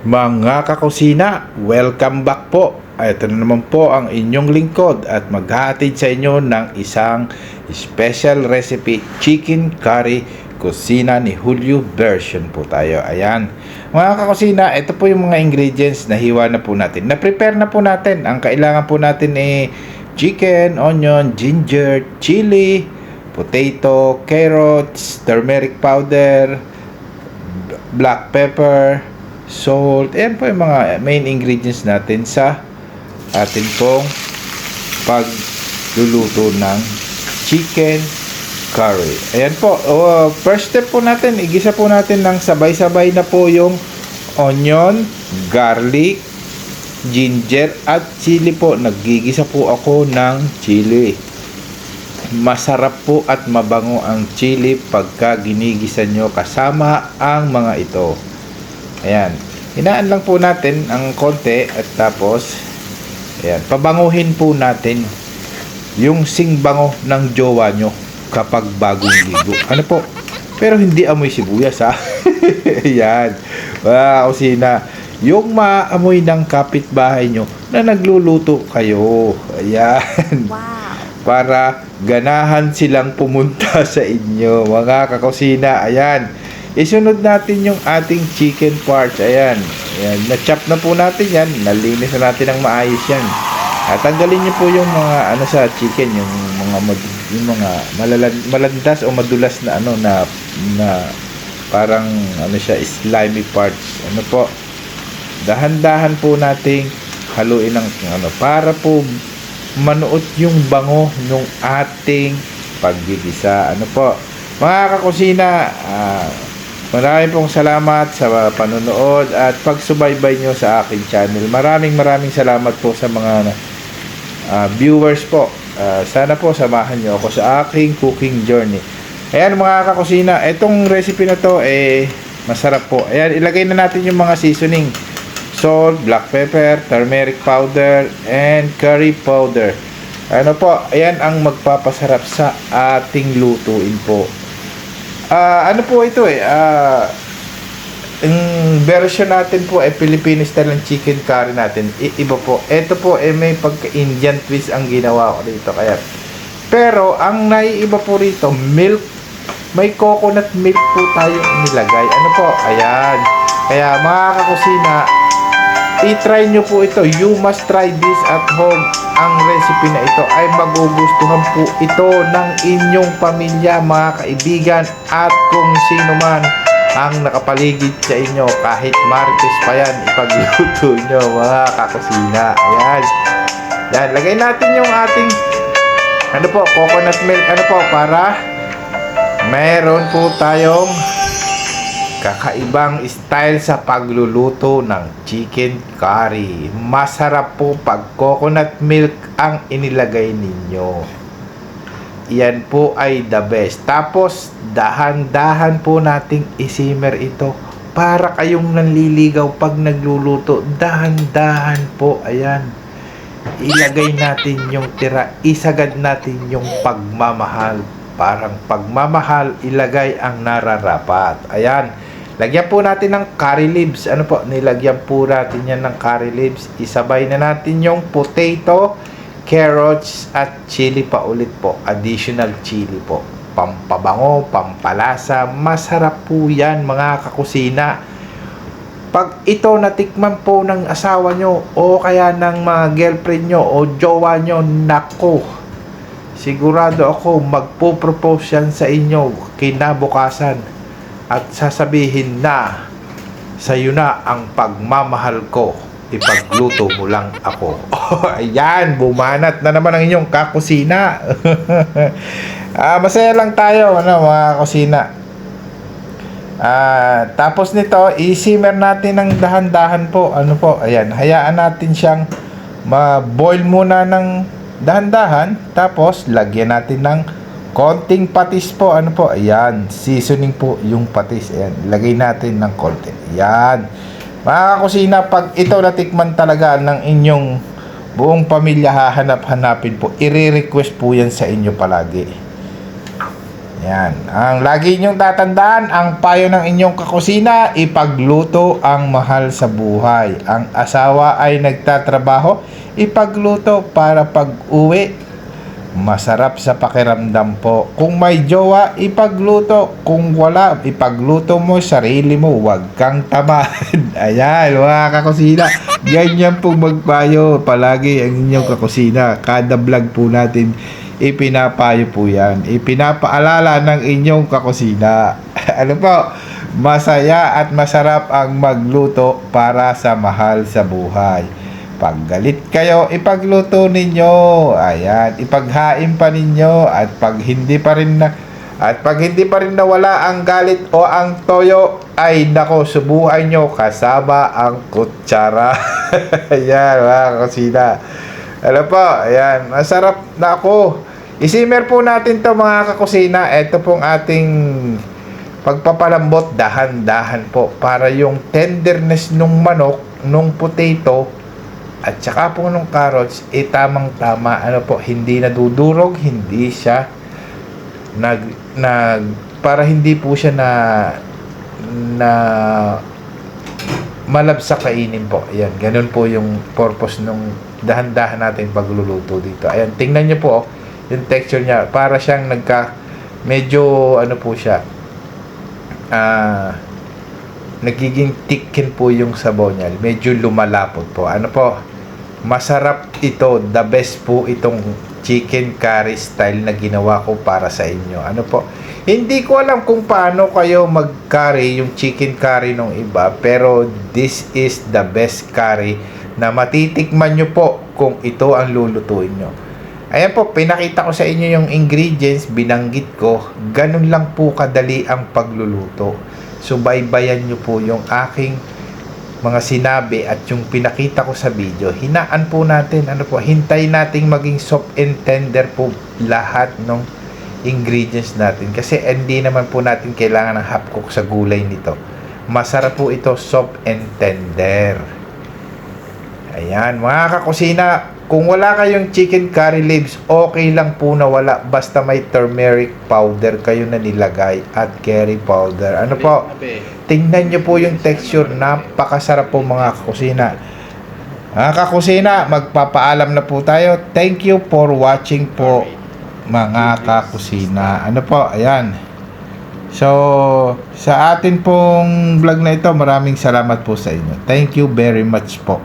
Mga kakusina, welcome back po. Ito na naman po ang inyong lingkod at maghahatid sa inyo ng isang special recipe, chicken curry kusina ni Julio version po tayo. Ayan. Mga kakusina, ito po yung mga ingredients na hiwa na po natin. Na-prepare na po natin. Ang kailangan po natin chicken, onion, ginger, chili, potato, carrots, turmeric powder, black pepper, salt. Ayan po yung mga main ingredients natin sa atin pong pagluluto ng chicken curry. Ayan po, first step po natin, igisa po natin ng sabay-sabay na po yung onion, garlic, ginger at chili po. Naggigisa po ako ng chili. Masarap po at mabango ang chili pagka ginigisa nyo kasama ang mga ito. Ayan, hinaan lang po natin ang konti at tapos ayan, pabanguhin po natin yung singbango ng jowa nyo kapag bagong ligo. Ano po? Pero hindi amoy sibuyas ha. Ayan, kusina, yung maamoy ng kapitbahay nyo na nagluluto kayo. Ayan. Wow. Para ganahan silang pumunta sa inyo, mga kakusina. Ayan, isunod natin yung ating chicken parts. Ayan, ayan, na-chop na po natin yan. Nalinis na natin ng maayos yan. At tanggalin nyo po yung mga ano sa chicken, yung mga malandas o madulas na ano na parang ano siya, slimy parts. Ano po, dahan-dahan po nating haluin ng ano para po manuot yung bango ng ating paggigisa. Ano po, mga kakusina, maraming pong salamat sa panonood at pagsubaybay nyo sa aking channel. Maraming salamat po sa mga viewers po. Sana po samahan nyo ako sa aking cooking journey. Ayan mga kakusina, itong recipe na to masarap po. Ayan, ilagay na natin yung mga seasoning: salt, black pepper, turmeric powder, and curry powder. Ano po, ayan ang magpapasarap sa ating lutuin po. Ano po ito ang version natin po Filipino style ng chicken curry natin. Iba po. Ito po may pagka-Indian twist ang ginawa ko dito. Kaya, pero ang naiiba po rito, milk. May coconut milk po tayong nilagay. Ano po? Ayan. Kaya mga kakusina, i-try nyo po ito. You must try this at home. Ang recipe na ito ay magugustuhan po ito ng inyong pamilya, mga kaibigan, at kung sino man ang nakapaligid sa inyo. Kahit marites pa yan, ipagluto nyo mga kakusina. Ayan. Yan, lagay natin yung ating ano po, coconut milk. Ano po, para meron po tayong kakaibang style sa pagluluto ng chicken curry. Masarap po pag coconut milk ang inilagay ninyo. Yan po ay the best. Tapos dahan-dahan po nating isimmer ito para kayong nanliligaw pag nagluluto. Dahan-dahan po. Ayan, ilagay natin yung tira, isagad natin yung pagmamahal. Parang pagmamahal, ilagay ang nararapat. Ayan, lagyan po natin ng curry leaves. Ano po, nilagyan po natin yan ng curry leaves. Isabay na natin yung potato, carrots at chili pa ulit po. Additional chili po. Pampabango, pampalasa. Masarap po yan mga kakusina. Pag ito natikman po ng asawa nyo o kaya ng mga girlfriend nyo o jowa nyo, nako, sigurado ako magpo-propose yan sa inyo kinabukasan at sasabihin na sa'yo na ang pagmamahal ko, ipagluto mo lang ako. Ayan, bumanat na naman ang inyong kakusina. Masaya lang tayo mga kusina. Tapos nito, i-simmer natin ng dahan-dahan po. Ano po, ayan, hayaan natin siyang ma-boil muna ng dahan-dahan. Tapos lagyan natin ng konting patis po. Ano po, ayan, seasoning po yung patis. Ayan, lagay natin ng konti. Ayan, mga kusina, pag ito natikman talaga ng inyong buong pamilya, hahanap-hanapin po, i-request po yan sa inyo palagi. Yan. Ang lagi nyong tatandaan, ang payo ng inyong kakusina, ipagluto ang mahal sa buhay. Ang asawa ay nagtatrabaho, ipagluto para pag-uwi, masarap sa pakiramdam po. Kung may jowa, ipagluto. Kung wala, ipagluto mo sarili mo, huwag kang tamad. Ayan, mga kakusina. Ganyan pong magpayo palagi ang inyong kakusina. Kada vlog po natin, ipinapayo po yan. Ipinapaalala ng inyong kakusina. Ano po? Masaya at masarap ang magluto para sa mahal sa buhay. Pag galit kayo, ipagluto ninyo. Ayan, ipaghain pa ninyo. At pag hindi pa rin nawala ang galit o ang toyo, ay nako, subuhan nyo kasama ang kutsara. Ayan, mga kakusina. Alam po, ayan, masarap na ako. Isimmer po natin to, mga kakusina. Ito pong ating pagpapalambot, dahan-dahan po, para yung tenderness nung manok, nung potato, at saka po nung carrots, tamang-tama. Ano po, hindi nadudurog, hindi siya para hindi po siya na malabsa kainin po. Ayan, ganun po yung purpose nung dahan-dahan natin pagluluto dito. Ayan, tingnan nyo po, yung texture niya, para siyang medyo ano po siya, nagiging thicken po yung sabaw niya, medyo lumalapot po. Ano po, masarap ito, the best po itong chicken curry style na ginawa ko para sa inyo. Ano po, hindi ko alam kung paano kayo mag-curry yung chicken curry nung iba, pero this is the best curry na matitikman nyo po kung ito ang lulutuin nyo. Ayan po, pinakita ko sa inyo yung ingredients, binanggit ko. Ganun lang po kadali ang pagluluto. Subaybayan nyo po yung aking mga sinabi at yung pinakita ko sa video. Hinaan po natin, hintay nating maging soft and tender po lahat ng ingredients natin. Kasi hindi naman po natin kailangan ng half cook sa gulay nito. Masarap po ito, soft and tender. Ayan, mga kakusina, kung wala kayong chicken curry leaves, okay lang po na wala. Basta may turmeric powder kayo na nilagay at curry powder. Ano po? Tingnan nyo po yung texture. Napakasarap po, mga kakusina. Mga kakusina, magpapaalam na po tayo. Thank you for watching po, mga kakusina. Ano po? Ayan. So, sa atin pong vlog na ito, maraming salamat po sa inyo. Thank you very much po.